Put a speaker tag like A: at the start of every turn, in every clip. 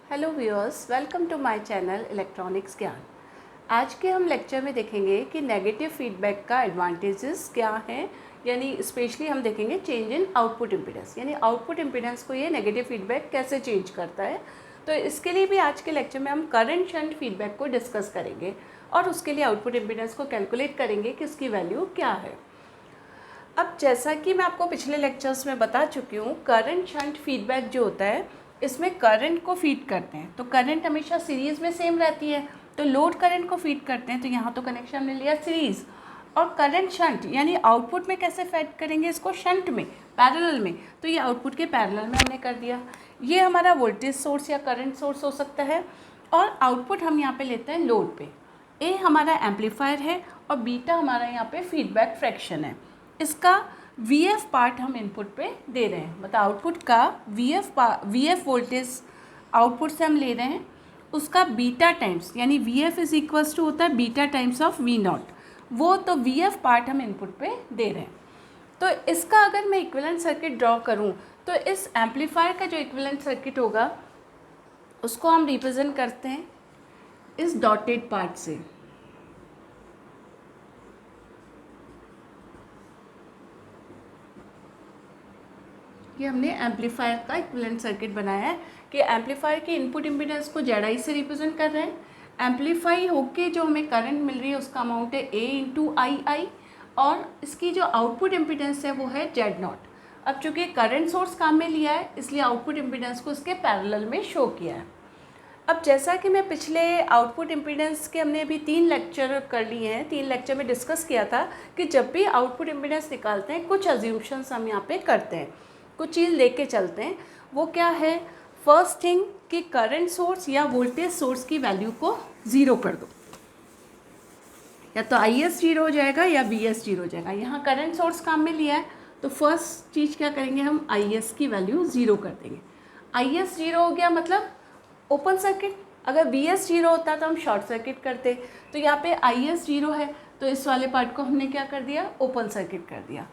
A: Hello viewers, welcome to my channel electronics ज्ञान। आज के हम लेक्चर में देखेंगे कि नेगेटिव फीडबैक का एडवांटेजेस क्या हैं, यानी स्पेशली हम देखेंगे चेंज इन आउटपुट इम्पीडेंस, यानी आउटपुट इम्पीडेंस को ये नेगेटिव फीडबैक कैसे चेंज करता है। तो इसके लिए भी आज के लेक्चर में हम करंट शंट फीडबैक को डिस्कस करेंगे और उसके लिए आउटपुट इम्पीडेंस को कैलकुलेट करेंगे कि इसकी वैल्यू क्या है। अब जैसा कि मैं आपको पिछले लेक्चर्स में बता चुकी हूँ, करंट शंट फीडबैक जो होता है इसमें करंट को फीड करते हैं, तो करंट हमेशा सीरीज़ में सेम रहती है, तो लोड करंट को फीड करते हैं, तो यहाँ तो कनेक्शन हमने लिया सीरीज़। और करंट शंट यानी आउटपुट में कैसे फीड करेंगे इसको, शंट में, पैरेलल में, तो ये आउटपुट के पैरेलल में हमने कर दिया। ये हमारा वोल्टेज सोर्स या करंट सोर्स हो सकता है और आउटपुट हम यहाँ पे लेते हैं लोड पे। ए हमारा एम्पलीफायर है और बीटा हमारा यहाँ पे फीडबैक फ्रैक्शन है। इसका VF पार्ट हम इनपुट पे दे रहे हैं, मतलब आउटपुट का VF वोल्टेज आउटपुट से हम ले रहे हैं, उसका बीटा टाइम्स, यानी VF इज इक्वल्स टू होता है बीटा टाइम्स ऑफ V0, वो तो VF पार्ट हम इनपुट पे दे रहे हैं। तो इसका अगर मैं इक्विवेलेंट सर्किट ड्रॉ करूं तो इस एम्पलीफायर का जो इक्विवेलेंट सर्किट होगा उसको हम रिप्रेजेंट करते हैं इस डॉटेड पार्ट से। कि हमने एम्पलीफायर का इक्विवेलेंट सर्किट बनाया है कि एम्पलीफायर के इनपुट इम्पीडेंस को ZI से रिप्रेजेंट कर रहे हैं। एम्पलीफाई होके जो हमें करंट मिल रही है उसका अमाउंट है A इंटू II और इसकी जो आउटपुट इम्पीडेंस है वो है Z0। अब चूँकि करंट सोर्स काम में लिया है इसलिए आउटपुट इम्पीडेंस को इसके पैरेलल में शो किया है। अब जैसा कि मैं पिछले आउटपुट इम्पीडेंस के हमने अभी 3 लेक्चर कर लिए हैं, 3 लेक्चर में डिस्कस किया था कि जब भी आउटपुट इम्पीडेंस निकालते हैं कुछ अज्यूम्शंस हम यहाँ पे करते हैं, कुछ चीज़ लेके चलते हैं। वो क्या है, फर्स्ट थिंग कि करंट सोर्स या वोल्टेज सोर्स की वैल्यू को ज़ीरो कर दो, या तो IS जीरो हो जाएगा या VS जीरो हो जाएगा। यहाँ करंट सोर्स काम में लिया है तो फर्स्ट चीज़ क्या करेंगे, हम IS की वैल्यू ज़ीरो कर देंगे। IS जीरो हो गया मतलब ओपन सर्किट, अगर VS जीरो होता तो हम शॉर्ट सर्किट करते, तो यहाँ पे IS जीरो है तो इस वाले पार्ट को हमने क्या कर दिया, ओपन सर्किट कर दिया।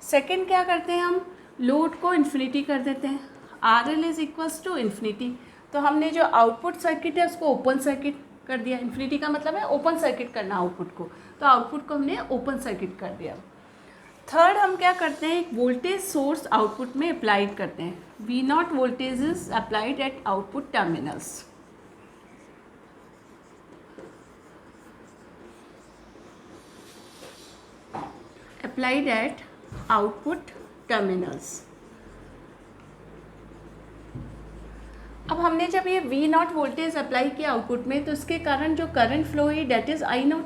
A: सेकेंड क्या करते हैं, हम लोड को इन्फिनिटी कर देते हैं, RL is equals to infinity, तो हमने जो आउटपुट सर्किट है उसको ओपन सर्किट कर दिया। इन्फिनिटी का मतलब है ओपन सर्किट करना आउटपुट को, तो आउटपुट को हमने ओपन सर्किट कर दिया। थर्ड हम क्या करते हैं, एक वोल्टेज सोर्स आउटपुट में अप्लाइड करते हैं। V0 voltage is applied at output terminals. Applied at output terminals. अब हमने जब ये V0 वोल्टेज अप्लाई किया आउटपुट में तो इसके कारण जो करंट फ्लो है डेट इज़ I0,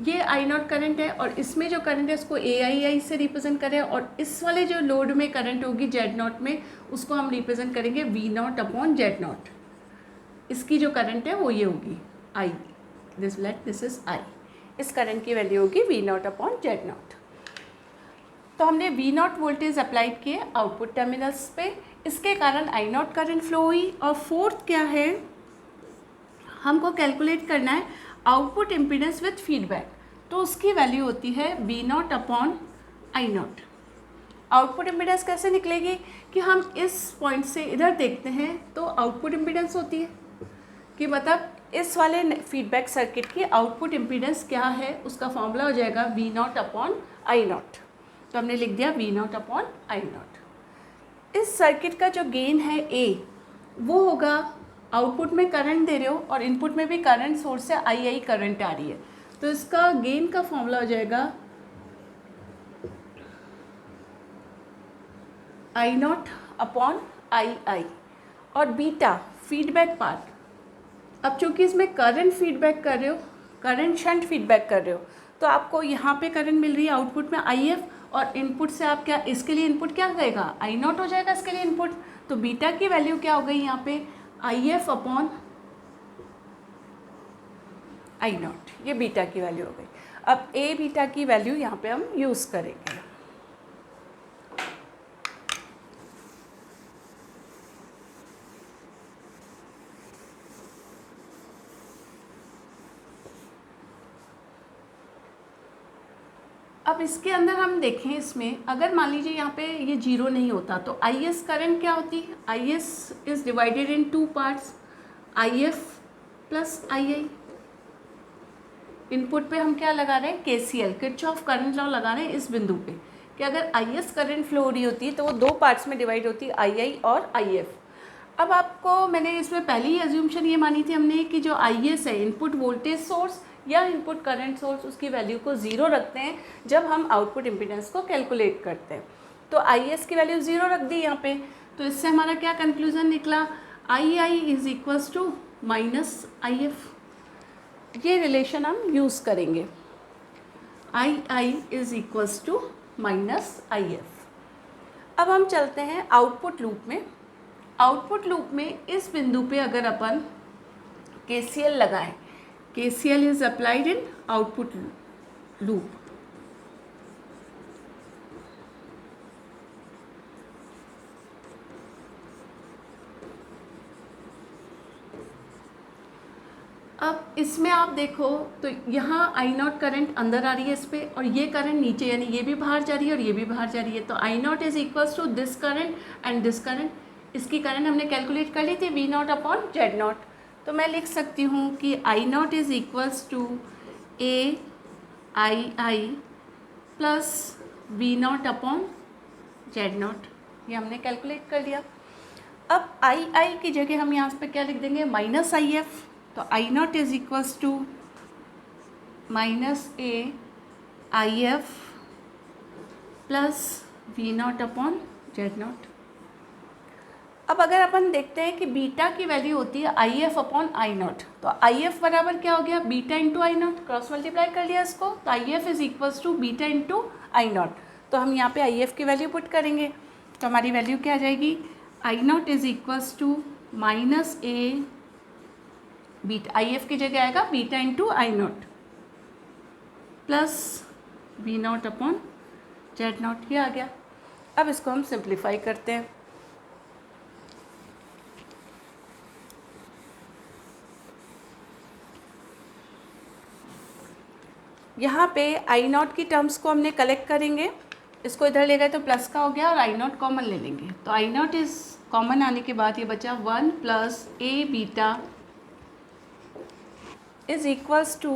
A: ये I0 करंट है और इसमें जो करंट है उसको AII से रिप्रेजेंट करें और इस वाले जो लोड में करंट होगी Z0 में उसको हम रिप्रेजेंट करेंगे V0 अपॉन Z0। इसकी जो करंट है वो ये होगी I, दिस इज I, इस करंट की वैल्यू होगी V0 अपॉन Z0। तो हमने V0 वोल्टेज अप्लाइड किए आउटपुट टर्मिनल्स पे, इसके कारण I0 करंट फ्लो हुई। और फोर्थ क्या है, हमको कैलकुलेट करना है आउटपुट इम्पीडेंस विथ फीडबैक, तो उसकी वैल्यू होती है V0 upon I0। Output impedance कैसे निकलेगी कि हम इस पॉइंट से इधर देखते हैं तो आउटपुट इम्पीडेंस होती है कि मतलब इस वाले फीडबैक सर्किट की आउटपुट इम्पीडेंस क्या है, उसका फॉर्मूला हो जाएगा V0 अपॉन I0, तो हमने लिख दिया V0 अपॉन I0। इस सर्किट का जो गेन है A वो होगा, आउटपुट में करंट दे रहे हो और इनपुट में भी करंट सोर्स से II करंट आ रही है, तो इसका गेन का फॉर्मूला हो जाएगा I0 अपॉन II। और बीटा फीडबैक पार्ट, अब चूंकि इसमें करंट फीडबैक कर रहे हो, करंट शंट फीडबैक कर रहे हो, तो आपको यहाँ पे करंट मिल रही है आउटपुट में IF और इनपुट से आप क्या, इसके लिए इनपुट क्या रहेगा I0 हो जाएगा इसके लिए इनपुट, तो बीटा की वैल्यू क्या हो गई यहाँ पे IF अपॉन I0, ये बीटा की वैल्यू हो गई। अब A बीटा की वैल्यू यहाँ पे हम यूज़ करेंगे। अब इसके अंदर हम देखें, इसमें अगर मान लीजिए यहाँ पे ये जीरो नहीं होता तो IS करंट क्या होती है, IS is divided in 2 parts, IF plus II। Input पे हम क्या लगा रहे हैं, KCL, किरचॉफ करंट लॉ लगा रहे हैं इस बिंदु पे कि अगर IS करंट फ्लो हो रही होती है तो वो दो पार्ट्स में डिवाइड होती है, II और IF। अब आपको मैंने इसमें पहली ही एज्यूमशन ये मानी थी हमने कि जो IS है, इनपुट वोल्टेज सोर्स या इनपुट करंट सोर्स, उसकी वैल्यू को 0 रखते हैं जब हम आउटपुट इम्पीडेंस को कैलकुलेट करते हैं। तो IS की वैल्यू 0 रख दी यहाँ पे, तो इससे हमारा क्या कंक्लूजन निकला, II is equals to minus IF। ये रिलेशन हम यूज़ करेंगे, II is equals to minus IF। अब हम चलते हैं आउटपुट लूप में। आउटपुट लूप में इस बिंदु पे अगर अपन KCL लगाएं, KCL is applied in output loop. अब इसमें आप देखो तो यहाँ I0 करंट अंदर आ रही है इस पर, और ये करंट नीचे, यानी ये भी बाहर जा रही है और ये भी बाहर जा रही है। तो I0 is equals to this current and this current. इसकी करंट हमने कैलकुलेट कर ली थी V0 अपॉन Z0। तो मैं लिख सकती हूँ कि I0 is equals to AII plus V0 upon Z0। ये हमने कैलकुलेट कर लिया। अब II की जगह हम यहाँ पे क्या लिख देंगे, माइनस IF। तो I0 is equals to minus AIF plus V0 upon Z0। अब अगर अपन देखते हैं कि बीटा की वैल्यू होती है IF अपॉन I0, तो IF बराबर क्या हो गया, beta into I0, cross multiply कर लिया इसको, तो IF is equals to beta into I0। तो हम यहाँ पे IF की वैल्यू पुट करेंगे, तो हमारी वैल्यू क्या आ जाएगी, I0 is equals to minus beta, IF की जगह आएगा beta into I0 plus V0 upon Z0। ये आ गया। अब इसको हम सिंप्लीफाई करते हैं। यहाँ पे I0 की टर्म्स को हमने कलेक्ट करेंगे, इसको इधर ले गए तो प्लस का हो गया और I0 कॉमन ले लेंगे। तो I0 इस कॉमन आने के बाद ये बचा 1 plus A beta is equals to,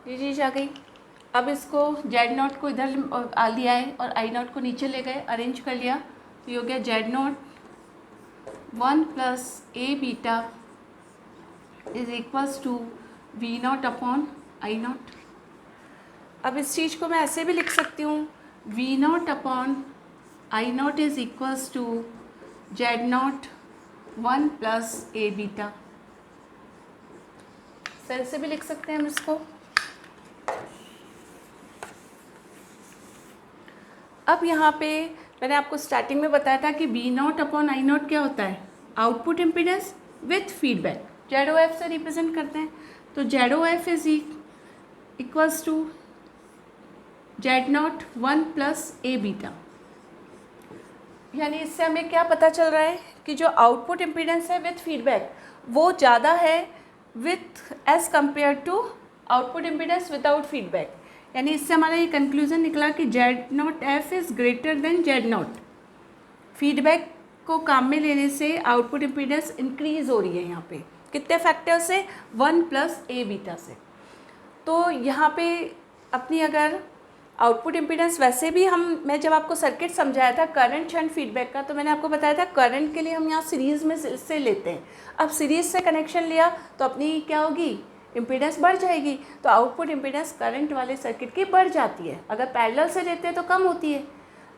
A: ये चीज़ आ गई। अब इसको Z0 को इधर लिया है और I0 को नीचे ले गए, अरेंज कर लिया, तो ये हो गया Z0 1 plus A beta is equals to V0 upon I0। अब इस चीज़ को मैं ऐसे भी लिख सकती हूँ, V0 upon I0 is equals to Z0 1 plus A beta. सर से भी लिख सकते हैं हम इसको। अब यहाँ पे मैंने आपको स्टार्टिंग में बताया था कि V0 अपॉन I0 क्या होता है, output impedance with feedback, ZOF से रिप्रेजेंट करते हैं। तो ZOF is equals to Z0 1 plus A beta. यानी इससे हमें क्या पता चल रहा है कि जो आउटपुट इम्पीडेंस है विथ फीडबैक वो ज़्यादा है with as compare to output impedance without feedback. यानी इससे हमारा ये कंक्लूजन निकला कि Z0F is greater than Z0। Feedback को काम में लेने से आउटपुट इम्पीडेंस इंक्रीज़ हो रही है यहाँ पे, कितने फैक्टर से, 1 प्लस A बीटा से। तो यहाँ पे अपनी अगर आउटपुट इम्पीडेंस, वैसे भी मैं जब आपको सर्किट समझाया था करंट शंट फीडबैक का, तो मैंने आपको बताया था करंट के लिए हम यहाँ सीरीज़ में से लेते हैं। अब सीरीज़ से कनेक्शन लिया तो अपनी क्या होगी, इम्पीडेंस बढ़ जाएगी। तो आउटपुट इम्पीडेंस करंट वाले सर्किट की बढ़ जाती है, अगर पैरेलल से लेते हैं तो कम होती है।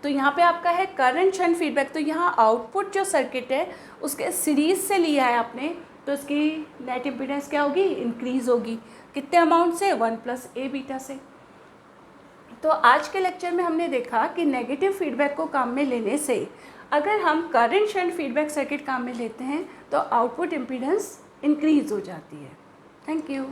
A: तो यहाँ पे आपका है करंट शंट फीडबैक, तो यहाँ आउटपुट जो सर्किट है उसके सीरीज़ से लिया है आपने, तो इसकी नेट इम्पीडेंस क्या होगी, इंक्रीज़ होगी। कितने अमाउंट से, 1 प्लस A बीटा से। तो आज के लेक्चर में हमने देखा कि नेगेटिव फीडबैक को काम में लेने से अगर हम करंट शंट फीडबैक सर्किट काम में लेते हैं तो आउटपुट इम्पीडेंस इंक्रीज़ हो जाती है। Thank you.